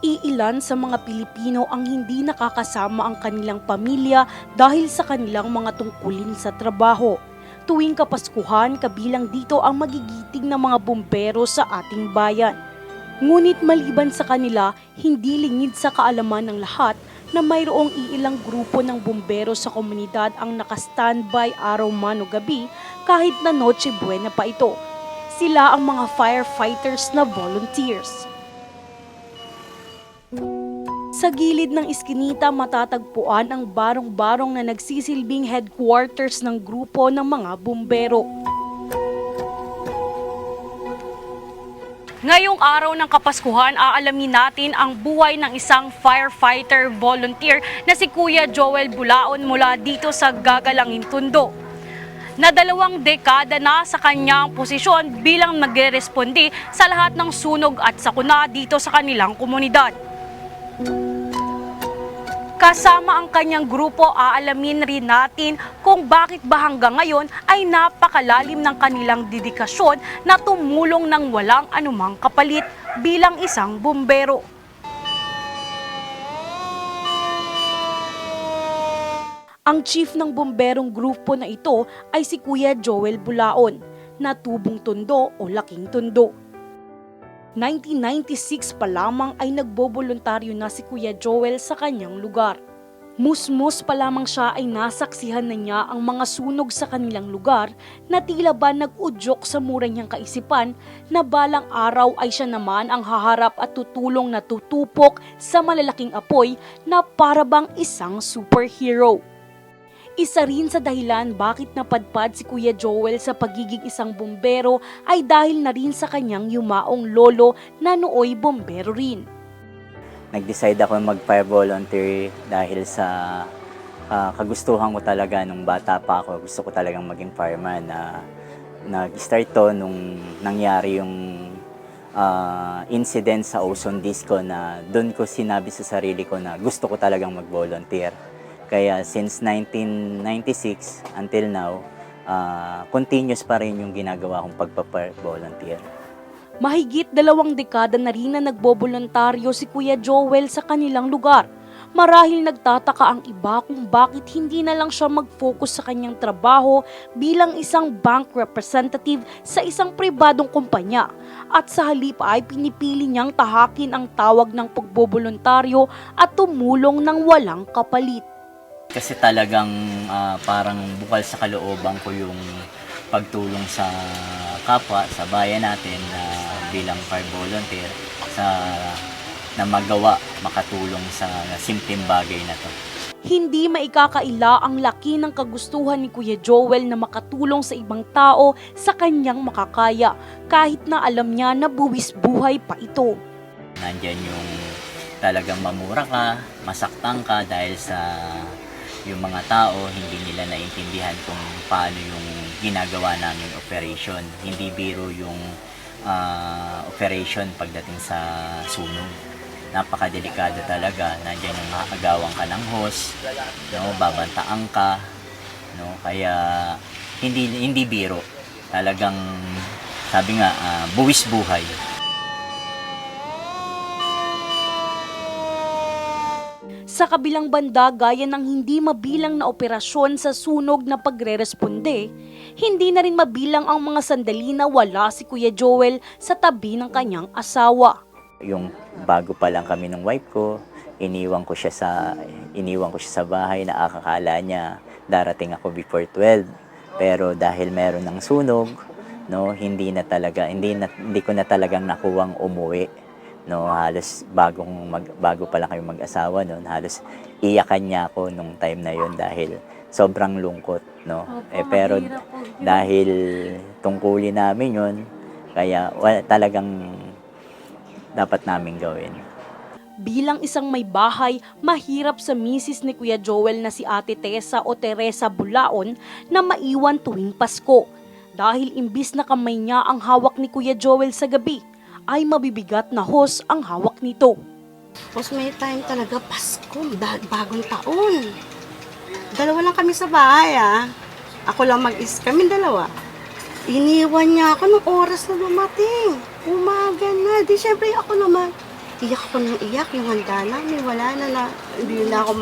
Iilan sa mga Pilipino ang hindi nakakasama ang kanilang pamilya dahil sa kanilang mga tungkulin sa trabaho. Tuwing Kapaskuhan, kabilang dito ang magigiting ng mga bumbero sa ating bayan. Ngunit maliban sa kanila, hindi lingid sa kaalaman ng lahat na mayroong iilang grupo ng bumbero sa komunidad ang naka-standby araw man o gabi kahit na Noche Buena pa ito. Sila ang mga firefighters na volunteers. Sa gilid ng iskinita matatagpuan ang barong-barong na nagsisilbing headquarters ng grupo ng mga bumbero. Ngayong araw ng Kapaskuhan, aalamin natin ang buhay ng isang firefighter volunteer na si Kuya Joel Bulaon mula dito sa Gagalangin, Tondo. Na 2 dekada na sa kanyang posisyon bilang nagre-responde sa lahat ng sunog at sakuna dito sa kanilang komunidad. Kasama ang kanyang grupo, aalamin rin natin kung bakit ba hanggang ngayon ay napakalalim ng kanilang dedikasyon na tumulong ng walang anumang kapalit bilang isang bumbero. Ang chief ng bumberong grupo na ito ay si Kuya Joel Bulaon, na tubong tondo o laking tondo. 1996 pa lamang ay nagboboluntaryo na si Kuya Joel sa kanyang lugar. Musmus pa lamang siya ay nasaksihan na niya ang mga sunog sa kanilang lugar na tila ba nag-udyok sa mura niyang kaisipan na balang araw ay siya naman ang haharap at tutulong na tutupok sa malalaking apoy na parabang isang superhero. Isa rin sa dahilan bakit napadpad si Kuya Joel sa pagiging isang bumbero ay dahil na rin sa kanyang yumaong lolo na nooy bumbero rin. Nag-decide ako mag-fire volunteer dahil sa kagustuhan ko talaga nung bata pa ako. Gusto ko talagang maging fireman. Nag-start to nung nangyari yung incident sa ozone disco na doon ko sinabi sa sarili ko na gusto ko talagang mag-volunteer. Kaya since 1996 until now, continuous pa rin yung ginagawa kong pagpapa-volunteer. Mahigit 2 dekada na rin na nagboboluntaryo si Kuya Joel sa kanilang lugar. Marahil nagtataka ang iba kung bakit hindi na lang siya mag-focus sa kanyang trabaho bilang isang bank representative sa isang pribadong kumpanya. At sa halip ay pinipili niyang tahakin ang tawag ng pagboboluntaryo at tumulong ng walang kapalit. Kasi talagang parang bukal sa kalooban ko yung pagtulong sa kapwa, sa bayan natin bilang fire volunteer na magawa, makatulong sa simpleng bagay na to. Hindi maikakaila ang laki ng kagustuhan ni Kuya Joel na makatulong sa ibang tao sa kanyang makakaya kahit na alam niya na buwis buhay pa ito. Nandyan yung talagang mamura ka, masaktan ka dahil sa yung mga tao hindi nila naintindihan kung paano yung ginagawa namin operation. Hindi biro yung operation pagdating sa sunog. Napakadelikado talaga. Nandiyan yung makakagawan ka ng hose, no, babantaan ka, no, kaya hindi biro. Talagang sabi nga buwis buhay. Sa kabilang banda, gaya ng hindi mabilang na operasyon sa sunog na pagre-responde, hindi na rin mabilang ang mga sandali na wala si Kuya Joel sa tabi ng kanyang asawa. Yung bago pa lang kami ng wife ko, iniwan ko siya sa bahay na akakala niya darating ako before 12. Pero dahil meron ng sunog, no, hindi ko na talagang nakuwang umuwi. No, halos bago pa lang kami mag-asawa noon, halos iyakan niya ako nung time na yon dahil sobrang lungkot, no. Pero dahil tungkulin namin yon, kaya talagang dapat namin gawin. Bilang isang may bahay, mahirap sa misis ni Kuya Joel na si Ate Tessa o Teresa Bulaon na maiwan tuwing Pasko. Dahil imbis na kamay niya ang hawak ni Kuya Joel sa gabi, ay mabibigat na hose ang hawak nito. Mas may time talaga, Pasko, bagong taon. 2 lang kami sa bahay, Ako lang kami 2. Iniwan niya ako nung oras na dumating. Umaga na. Di syempre ako naman, iyak ko ng iyak, yung handa namin, wala na, hindi na ako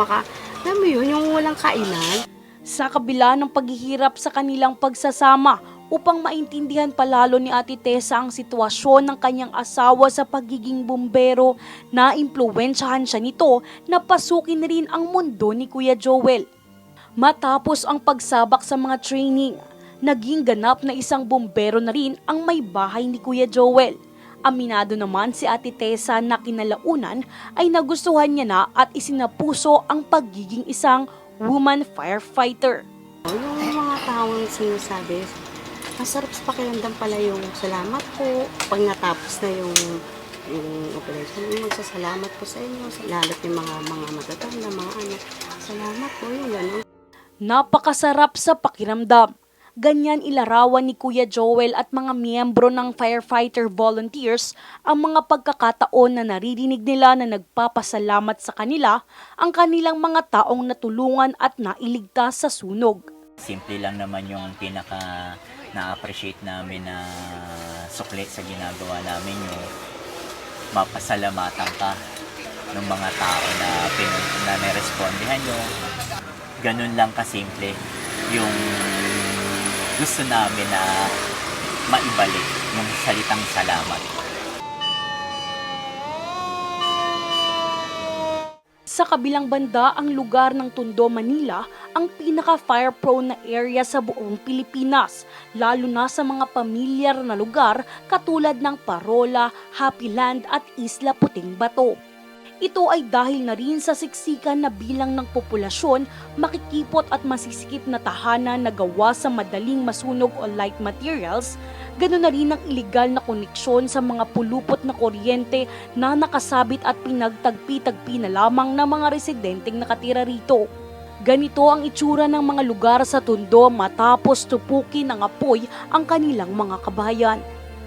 alam mo yun, yung walang kainan. Sa kabila ng paghihirap sa kanilang pagsasama upang maintindihan palalo ni Ate Tessa ang sitwasyon ng kanyang asawa sa pagiging bumbero, naimpluwensyahan siya nito na pasukin rin ang mundo ni Kuya Joel. Matapos ang pagsabak sa mga training, naging ganap na isang bumbero na rin ang may bahay ni Kuya Joel. Aminado naman si Ate Tessa na kinalaunan ay nagustuhan niya na at isinapuso ang pagiging isang woman firefighter. Yung mga taong sinasabi, masarap sa pakiramdam pala yung salamat po. Pag natapos na yung operation, magsasalamat po sa inyo. Lalo't yung mga matatanda, mga anak. Salamat po, yung gano'n. Napakasarap sa pakiramdam. Ganyan ilarawan ni Kuya Joel at mga miyembro ng firefighter volunteers ang mga pagkakataon na naririnig nila na nagpapasalamat sa kanila ang kanilang mga taong natulungan at nailigtas sa sunog. Simple lang naman yung pinaka na-appreciate namin na sukli sa ginagawa namin, yung mapasalamatan ka ng mga tao na narespondihan nyo. Ganun lang kasimple yung gusto namin na maibalik yung salitang salamat. Sa kabilang banda, ang lugar ng Tondo, Manila, ang pinaka-fire prone na area sa buong Pilipinas, lalo na sa mga pamilyar na lugar katulad ng Parola, Happy Land at Isla Puting Bato. Ito ay dahil na rin sa siksikan na bilang ng populasyon, makikipot at masisikip na tahanan na gawa sa madaling masunog o light materials, ganoon na rin ang iligal na koneksyon sa mga pulupot na kuryente na nakasabit at pinagtagpi-tagpi na lamang ng mga residenteng nakatira rito. Ganito ang itsura ng mga lugar sa Tondo matapos tupukin ng apoy ang kanilang mga kabahayan.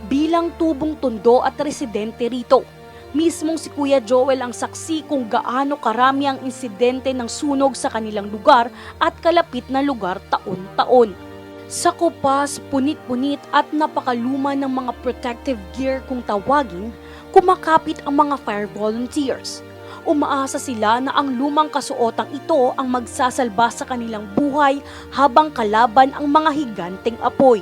Bilang tubong Tondo at residente rito, mismong si Kuya Joel ang saksi kung gaano karami ang insidente ng sunog sa kanilang lugar at kalapit na lugar taon-taon. Sa kupas, punit-punit at napakaluma ng mga protective gear kung tawagin, kumakapit ang mga fire volunteers. Umaasa sila na ang lumang kasuotang ito ang magsasalba sa kanilang buhay habang kalaban ang mga higanteng apoy.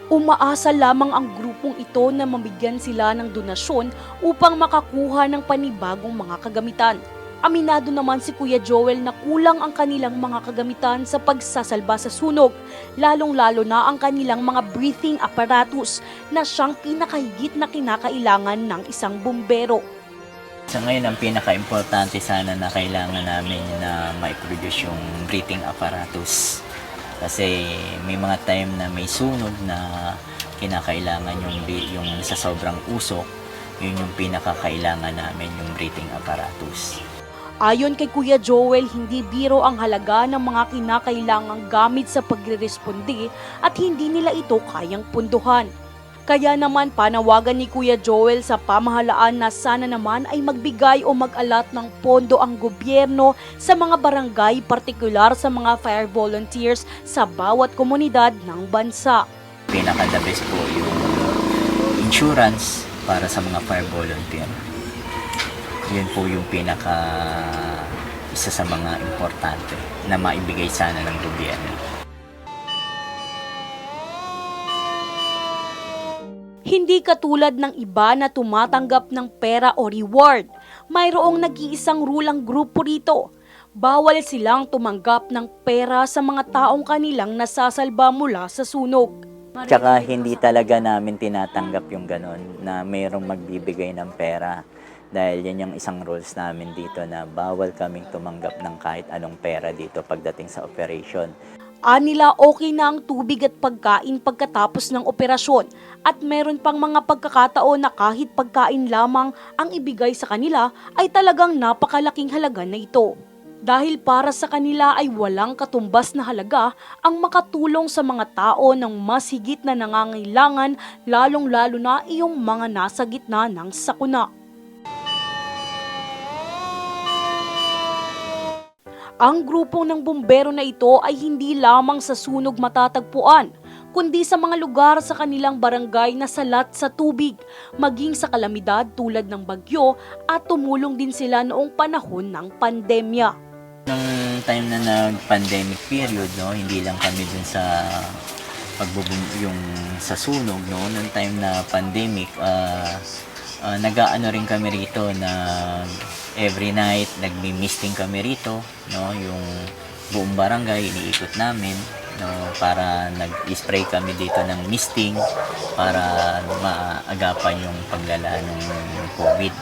Umaasa lamang ang grupong ito na mabigyan sila ng donasyon upang makakuha ng panibagong mga kagamitan. Aminado naman si Kuya Joel na kulang ang kanilang mga kagamitan sa pagsasalba sa sunog, lalong-lalo na ang kanilang mga breathing apparatus na siyang pinakahigit na kinakailangan ng isang bumbero. Sa ngayon, ang pinaka-importante sana na kailangan namin na ma-produce yung breathing apparatus. Kasi may mga time na may sunog na kinakailangan yung sa sobrang usok, yun yung pinakakailangan namin, yung breathing apparatus. Ayon kay Kuya Joel, hindi biro ang halaga ng mga kinakailangang gamit sa pagre-responde at hindi nila ito kayang punduhan. Kaya naman panawagan ni Kuya Joel sa pamahalaan na sana naman ay magbigay o mag-alat ng pondo ang gobyerno sa mga barangay, partikular sa mga fire volunteers sa bawat komunidad ng bansa. Pinaka-the best po yung insurance para sa mga fire volunteer. Yun po yung isa sa mga importante na maibigay sana ng gobyerno. Hindi katulad ng iba na tumatanggap ng pera o reward, mayroong nag-iisang rulang grupo rito. Bawal silang tumanggap ng pera sa mga taong kanilang nasasalba mula sa sunog. Tsaka hindi talaga namin tinatanggap yung ganon na mayroong magbibigay ng pera. Dahil yan yung isang rules namin dito na bawal kaming tumanggap ng kahit anong pera dito pagdating sa operation. Anila okay na ang tubig at pagkain pagkatapos ng operasyon at meron pang mga pagkakataon na kahit pagkain lamang ang ibigay sa kanila ay talagang napakalaking halaga na ito. Dahil para sa kanila ay walang katumbas na halaga ang makatulong sa mga tao ng mas higit na nangangailangan, lalong-lalo na iyong mga nasa gitna ng sakuna. Ang grupo ng bumbero na ito ay hindi lamang sa sunog matatagpuan, kundi sa mga lugar sa kanilang barangay na salat sa tubig, maging sa kalamidad tulad ng bagyo at tumulong din sila noong panahon ng pandemya. Nung time na nag-pandemic period, no, hindi lang kami dun sa yung sa sunog, no, nung time na pandemic, nag-aano rin kami rito na every night nagmi-misting kami rito, no, yung buong barangay iniikot namin, no, para nag-spray kami dito ng misting para maagapan yung paglala ng COVID.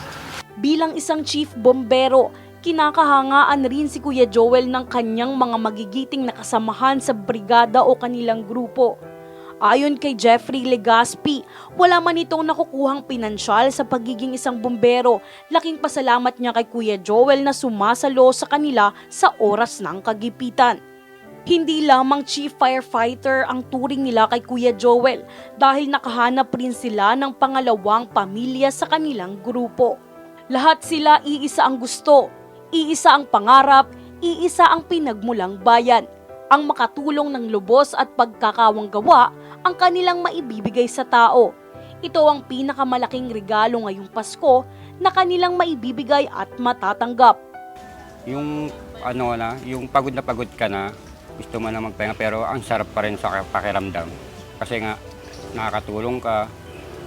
Bilang isang chief bombero, kinakahangaan rin si Kuya Joel ng kanyang mga magigiting na kasamahan sa brigada o kanilang grupo. Ayon kay Jeffrey Legaspi, wala man itong nakukuhang pinansyal sa pagiging isang bombero. Laking pasalamat niya kay Kuya Joel na sumasalo sa kanila sa oras ng kagipitan. Hindi lamang chief firefighter ang turing nila kay Kuya Joel dahil nakahanap rin sila ng pangalawang pamilya sa kanilang grupo. Lahat sila iisa ang gusto, iisa ang pangarap, iisa ang pinagmulang bayan. Ang makatulong ng lubos at pagkakawang gawa ang kanilang maibibigay sa tao. Ito ang pinakamalaking regalo ngayong Pasko na kanilang maibibigay at matatanggap. Yung yung pagod na pagod ka na, gusto mo na magpahinga pero ang sarap pa rin sa pakiramdam. Kasi nga nakakatulong ka,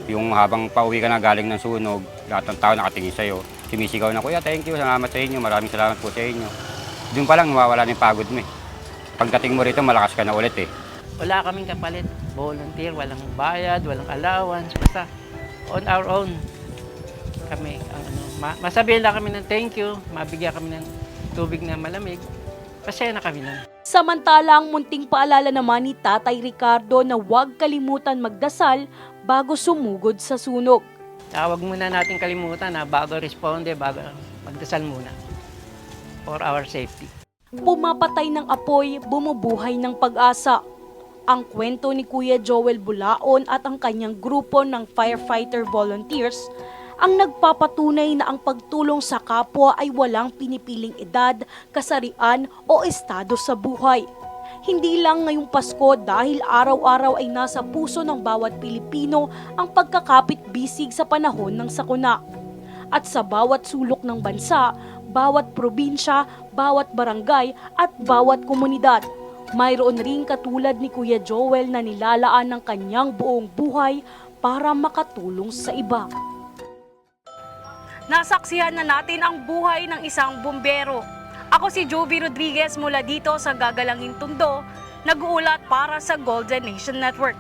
yung habang pauwi ka na galing ng sunog, lahat ng tao nakatingin sa'yo. Sumisigaw na, "Kuya, thank you, salamat sa inyo, maraming salamat po sa inyo." Doon pa lang mawawala na yung pagod mo eh. Pagdating mo rito, malakas ka na ulit eh. Wala kaming kapalit, volunteer, walang bayad, walang allowance, basta on our own kami. Masabihin lang kami ng thank you, mabigyan kami ng tubig na malamig, pasaya na kami nun. Samantalang munting paalala naman ni Tatay Ricardo na huwag kalimutan magdasal bago sumugod sa sunog. Huwag muna natin kalimutan na bago responde, bago magdasal muna for our safety. Pumapatay ng apoy, bumubuhay ng pag-asa. Ang kwento ni Kuya Joel Bulaon at ang kanyang grupo ng firefighter volunteers ang nagpapatunay na ang pagtulong sa kapwa ay walang pinipiling edad, kasarian o estado sa buhay. Hindi lang ngayong Pasko dahil araw-araw ay nasa puso ng bawat Pilipino ang pagkakapit-bisig sa panahon ng sakuna. At sa bawat sulok ng bansa, bawat probinsya, bawat barangay at bawat komunidad, mayroon ring katulad ni Kuya Joel na nilalaan ng kanyang buong buhay para makatulong sa iba. Nasaksihan na natin ang buhay ng isang bumbero. Ako si Jovi Rodriguez mula dito sa Gagalangin Tondo, nag-uulat para sa Golden Nation Network.